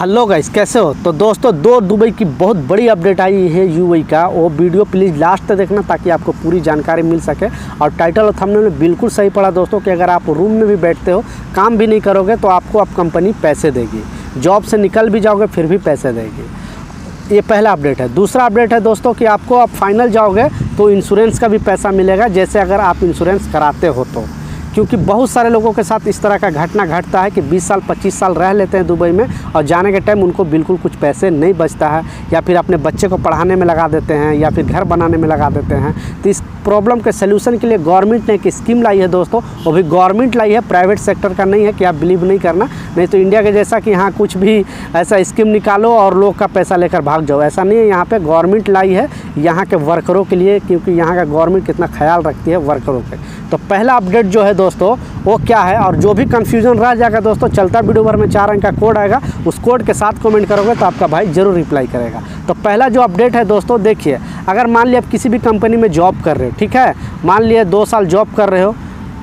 Hello guys, कैसे हो। तो दोस्तों दुबई की बहुत बड़ी अपडेट आई है यूएई का। वो वीडियो प्लीज़ लास्ट तक देखना ताकि आपको पूरी जानकारी मिल सके। और टाइटल और थंबनेल में बिल्कुल सही पड़ा दोस्तों कि अगर आप रूम में भी बैठते हो, काम भी नहीं करोगे तो आपको अब कंपनी पैसे देगी। जॉब से निकल भी जाओगे फिर भी पैसे देगी। ये पहला अपडेट है। दूसरा अपडेट है दोस्तों कि आपको अब फाइनल जाओगे तो इंश्योरेंस का भी पैसा मिलेगा, जैसे अगर आप इंश्योरेंस कराते हो तो। क्योंकि बहुत सारे लोगों के साथ इस तरह का घटना घटता है कि 20 साल 25 साल रह लेते हैं दुबई में और जाने के टाइम उनको बिल्कुल कुछ पैसे नहीं बचता है, या फिर अपने बच्चे को पढ़ाने में लगा देते हैं या फिर घर बनाने में लगा देते हैं। तो इस प्रॉब्लम के सलूशन के लिए गवर्नमेंट ने एक स्कीम लाई है दोस्तों। वो भी गवर्नमेंट लाई है, प्राइवेट सेक्टर का नहीं है कि आप बिलीव नहीं करना। नहीं तो इंडिया के जैसा कि यहाँ कुछ भी ऐसा स्कीम निकालो और लोग का पैसा लेकर भाग जाओ, ऐसा नहीं है। यहाँ पे गवर्नमेंट लाई है यहाँ के वर्करों के लिए, क्योंकि यहाँ का गवर्नमेंट कितना ख्याल रखती है वर्करों पे। तो पहला अपडेट जो है दोस्तों वो क्या है, और जो भी कंफ्यूजन रह जाएगा दोस्तों, चलता वीडियो भर में 4 अंक का कोड आएगा, उस कोड के साथ कमेंट करोगे तो आपका भाई ज़रूर रिप्लाई करेगा। तो पहला जो अपडेट है दोस्तों, देखिए, अगर मान लिया आप किसी भी कंपनी में जॉब कर रहे हो, ठीक है, मान लिया 2 साल जॉब कर रहे हो,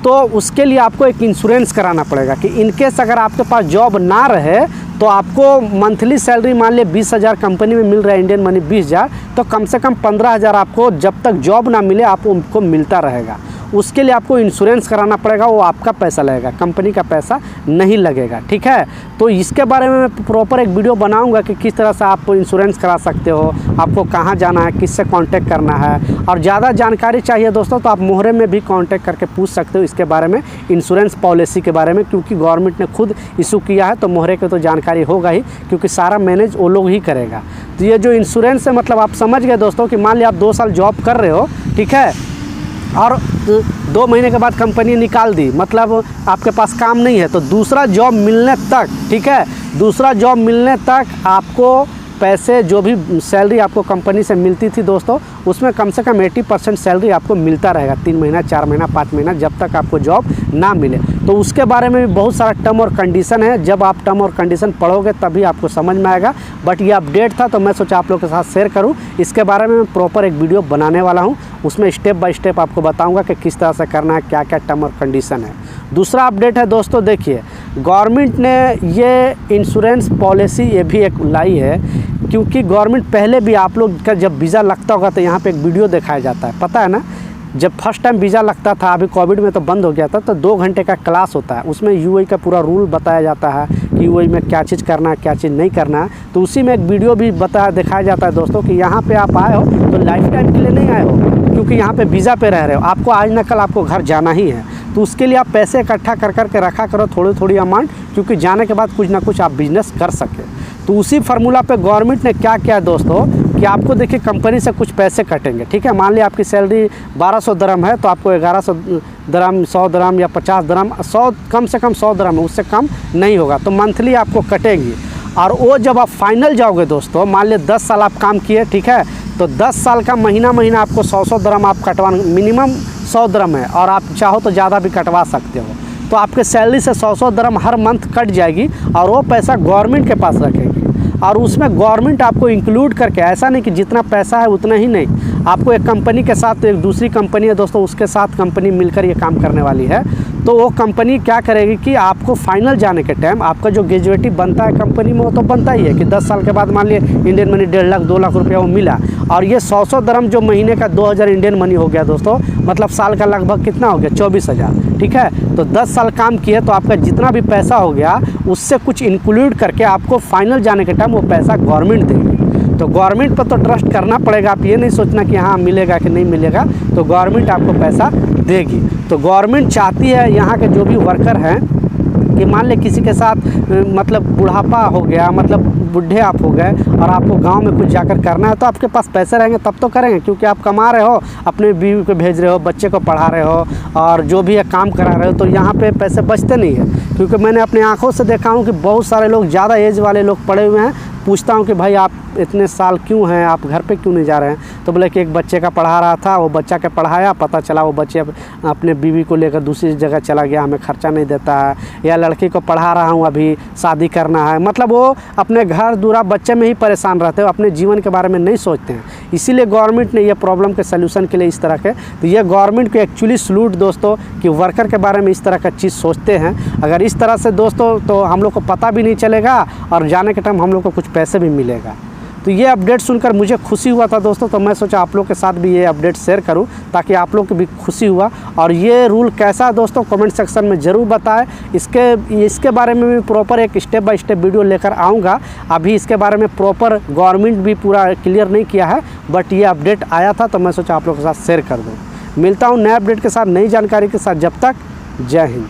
तो उसके लिए आपको एक इंश्योरेंस कराना पड़ेगा कि इनकेस अगर आपके पास जॉब ना रहे तो आपको मंथली सैलरी मान लिया 20,000 कंपनी में मिल रहा है, इंडियन मनी 20,000, तो कम से कम 15,000 आपको जब तक जॉब ना मिले आपको उनको मिलता रहेगा। उसके लिए आपको इंश्योरेंस कराना पड़ेगा, वो आपका पैसा लगेगा, कंपनी का पैसा नहीं लगेगा, ठीक है। तो इसके बारे में मैं प्रॉपर एक वीडियो बनाऊंगा कि किस तरह से आप इंश्योरेंस करा सकते हो, आपको कहाँ जाना है, किससे कांटेक्ट करना है। और ज़्यादा जानकारी चाहिए दोस्तों तो आप मोहरे में भी कांटेक्ट करके पूछ सकते हो इसके बारे में, इंश्योरेंस पॉलिसी के बारे में, क्योंकि गवर्नमेंट ने खुद इशू किया है। तो मोहरे के तो जानकारी होगा ही, क्योंकि सारा मैनेज वो लोग ही करेगा। तो ये जो इंश्योरेंस है, मतलब आप समझ गए दोस्तों कि मान लिया आप 2 साल जॉब कर रहे हो, ठीक है, और 2 महीने के बाद कंपनी निकाल दी, मतलब आपके पास काम नहीं है, तो दूसरा जॉब मिलने तक, ठीक है, दूसरा जॉब मिलने तक आपको पैसे, जो भी सैलरी आपको कंपनी से मिलती थी दोस्तों, उसमें कम से कम 80% सैलरी आपको मिलता रहेगा 3 महीना 4 महीना 5 महीना, जब तक आपको जॉब ना मिले। तो उसके बारे में भी बहुत सारा टर्म और कंडीशन है। जब आप टर्म और कंडीशन पढ़ोगे तभी आपको समझ में आएगा। बट ये अपडेट था तो मैं सोचा आप लोगों के साथ शेयर करूं। इसके बारे में मैं प्रॉपर एक वीडियो बनाने वाला हूं, उसमें स्टेप बाय स्टेप आपको बताऊंगा कि किस तरह से करना है, क्या क्या टर्म और कंडीशन है। दूसरा अपडेट है दोस्तों, देखिए, गवर्नमेंट ने ये इंश्योरेंस पॉलिसी ये भी एक लाई है, क्योंकि गवर्नमेंट पहले भी आप लोग का जब वीज़ा लगता होगा तो यहाँ पे एक वीडियो दिखाया जाता है, पता है ना। जब फर्स्ट टाइम वीज़ा लगता था, अभी कोविड में तो बंद हो गया था, तो 2 घंटे का क्लास होता है, उसमें यूएई का पूरा रूल बताया जाता है कि यूएई में क्या चीज़ करना है, क्या चीज़ नहीं करना है। तो उसी में एक वीडियो भी दिखाया जाता है दोस्तों कि यहाँ पे आप आए हो तो लाइफ टाइम के लिए नहीं आए हो, क्योंकि यहाँ पे वीज़ा पे रह रहे हो, आपको आज न कल आपको घर जाना ही है। तो उसके लिए आप पैसे इकट्ठा कर करके रखा करो, थोड़ी थोड़ी अमाउंट, क्योंकि जाने के बाद कुछ ना कुछ आप बिजनेस कर सके। तो उसी फार्मूला पे गवर्नमेंट ने क्या किया दोस्तों कि आपको देखिए कंपनी से कुछ पैसे कटेंगे, ठीक है। मान लिया आपकी सैलरी 1200 दरम है, तो आपको 1100 दरम, 100 दरम या 50 दरम, 100 कम से कम 100 दरम है, उससे कम नहीं होगा, तो मंथली आपको कटेंगी। और वो जब आप फाइनल जाओगे दोस्तों, मान लिया 10 साल आप काम किए, ठीक है, तो 10 साल का महीना महीना आपको 100 दरम आप कटवा, मिनिमम 100 दरम है, और आप चाहो तो ज़्यादा भी कटवा सकते हो। तो आपके सैलरी से 100 दरम हर मंथ कट जाएगी और वो पैसा गवर्नमेंट के पास रखेगी। और उसमें गवर्नमेंट आपको इंक्लूड करके, ऐसा नहीं कि जितना पैसा है उतना ही नहीं, आपको एक कंपनी के साथ, एक दूसरी कंपनी है दोस्तों, उसके साथ कंपनी मिलकर ये काम करने वाली है। तो वो कंपनी क्या करेगी कि आपको फाइनल जाने के टाइम आपका जो ग्रेजुएटी बनता है कंपनी में, वो तो बनता ही है कि 10 साल के बाद मान लिए इंडियन मनी 1.5 लाख 2 लाख रुपया वो मिला, और ये 100 दरम जो महीने का 2000 इंडियन मनी हो गया दोस्तों, मतलब साल का लगभग कितना हो गया, 24,000, ठीक है। तो 10 साल काम किए तो आपका जितना भी पैसा हो गया उससे कुछ इंक्लूड करके आपको फाइनल जाने के टाइम वो पैसा गवर्नमेंट देगी। तो गवर्नमेंट पर तो ट्रस्ट करना पड़ेगा, आप ये नहीं सोचना कि हाँ मिलेगा कि नहीं मिलेगा, तो गवर्नमेंट आपको पैसा देगी। तो गवर्नमेंट चाहती है यहाँ के जो भी वर्कर हैं कि मान ले किसी के साथ मतलब बुढ़ापा हो गया, मतलब बूढ़े आप हो गए और आपको गांव में कुछ जाकर करना है, तो आपके पास पैसे रहेंगे तब तो करेंगे, क्योंकि आप कमा रहे हो, अपने बीवी को भेज रहे हो, बच्चे को पढ़ा रहे हो और जो भी है काम करा रहे हो, तो यहाँ पे पैसे बचते नहीं है। क्योंकि मैंने अपनी आंखों से देखा हूँ कि बहुत सारे लोग, ज़्यादा एज वाले लोग पड़े हुए हैं, पूछता हूँ कि भाई आप इतने साल क्यों हैं, आप घर पे क्यों नहीं जा रहे हैं? तो बोले कि एक बच्चे का पढ़ा रहा था, वो बच्चा के पढ़ाया, पता चला वो बच्चे अपने बीवी को लेकर दूसरी जगह चला गया, हमें खर्चा नहीं देता है। या लड़की को पढ़ा रहा हूँ, अभी शादी करना है, मतलब वो अपने घर दूरा बच्चे में ही परेशान रहते हैं, अपने जीवन के बारे में नहीं सोचते हैं। इसीलिए गवर्नमेंट ने ये प्रॉब्लम के सल्यूशन के लिए इस तरह के, तो ये गवर्नमेंट को एक्चुअली सलूट दोस्तों कि वर्कर के बारे में इस तरह का चीज़ सोचते हैं। अगर इस तरह से दोस्तों तो हम लोग को पता भी नहीं चलेगा और जाने के टाइम हम लोग को कुछ पैसे भी मिलेगा। तो ये अपडेट सुनकर मुझे खुशी हुआ था दोस्तों, तो मैं सोचा आप लोग के साथ भी ये अपडेट शेयर करूं ताकि आप लोग को भी खुशी हुआ। और ये रूल कैसा है दोस्तों कमेंट सेक्शन में ज़रूर बताएं। इसके बारे में भी प्रॉपर एक स्टेप बाय स्टेप वीडियो लेकर आऊँगा। अभी इसके बारे में प्रॉपर गवर्नमेंट भी पूरा क्लियर नहीं किया है, बट ये अपडेट आया था तो मैं सोचा आप लोग के साथ शेयर कर दूँ। मिलता हूँ नए अपडेट के साथ, नई जानकारी के साथ। जब तक जय हिंद।